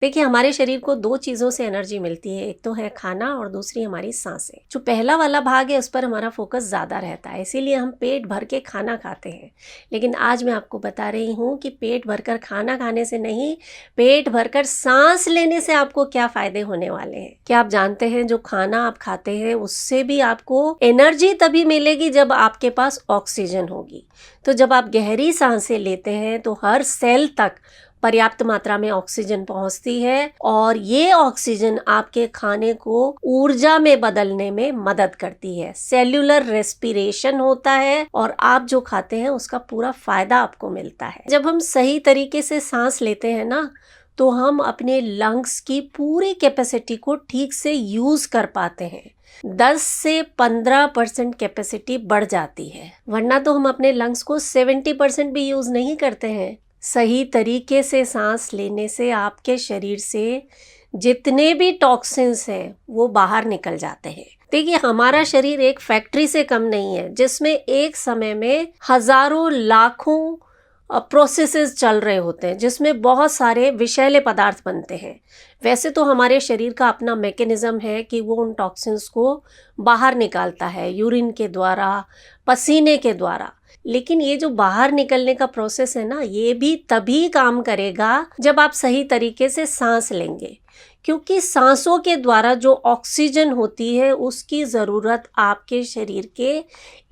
देखिए, हमारे शरीर को दो चीज़ों से एनर्जी मिलती है, एक तो है खाना और दूसरी हमारी सांसें। जो पहला वाला भाग है उस पर हमारा फोकस ज़्यादा रहता है, इसीलिए हम पेट भर के खाना खाते हैं। लेकिन आज मैं आपको बता रही हूँ कि पेट भरकर खाना खाने से नहीं, पेट भरकर सांस लेने से आपको क्या फ़ायदे होने वाले हैं। क्या आप जानते हैं, जो खाना आप खाते हैं उससे भी आपको एनर्जी तभी मिलेगी जब आपके पास ऑक्सीजन होगी। तो जब आप गहरी सांसें लेते हैं तो हर सेल तक पर्याप्त मात्रा में ऑक्सीजन पहुंचती है और ये ऑक्सीजन आपके खाने को ऊर्जा में बदलने में मदद करती है। सेल्यूलर रेस्पिरेशन होता है और आप जो खाते हैं उसका पूरा फायदा आपको मिलता है। जब हम सही तरीके से सांस लेते हैं ना, तो हम अपने लंग्स की पूरी कैपेसिटी को ठीक से यूज कर पाते हैं। 10 से 15% कैपेसिटी बढ़ जाती है, वरना तो हम अपने लंग्स को 70% भी यूज नहीं करते हैं। सही तरीके से सांस लेने से आपके शरीर से जितने भी टॉक्सिन्स हैं वो बाहर निकल जाते हैं। देखिए, हमारा शरीर एक फैक्ट्री से कम नहीं है जिसमें एक समय में हजारों लाखों प्रोसेसेस चल रहे होते हैं, जिसमें बहुत सारे विषैले पदार्थ बनते हैं। वैसे तो हमारे शरीर का अपना मैकेनिज्म है कि वो उन टॉक्सिन्स को बाहर निकालता है, यूरिन के द्वारा, पसीने के द्वारा। लेकिन ये जो बाहर निकलने का प्रोसेस है ना, ये भी तभी काम करेगा जब आप सही तरीके से सांस लेंगे, क्योंकि सांसों के द्वारा जो ऑक्सीजन होती है उसकी ज़रूरत आपके शरीर के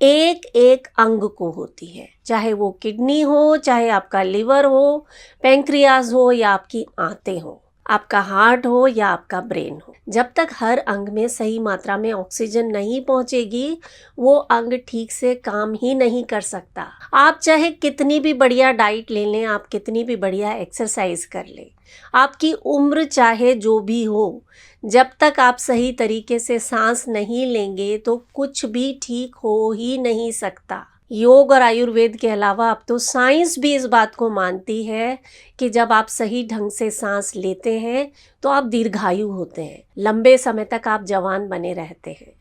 एक एक अंग को होती है, चाहे वो किडनी हो, चाहे आपका लिवर हो, पैंक्रियाज हो या आपकी आंतें हो, आपका हार्ट हो या आपका ब्रेन हो। जब तक हर अंग में सही मात्रा में ऑक्सीजन नहीं पहुंचेगी, वो अंग ठीक से काम ही नहीं कर सकता। आप चाहे कितनी भी बढ़िया डाइट ले लें, आप कितनी भी बढ़िया एक्सरसाइज कर लें, आपकी उम्र चाहे जो भी हो, जब तक आप सही तरीके से सांस नहीं लेंगे तो कुछ भी ठीक हो ही नहीं सकता। योग और आयुर्वेद के अलावा अब तो साइंस भी इस बात को मानती है कि जब आप सही ढंग से सांस लेते हैं तो आप दीर्घायु होते हैं, लंबे समय तक आप जवान बने रहते हैं।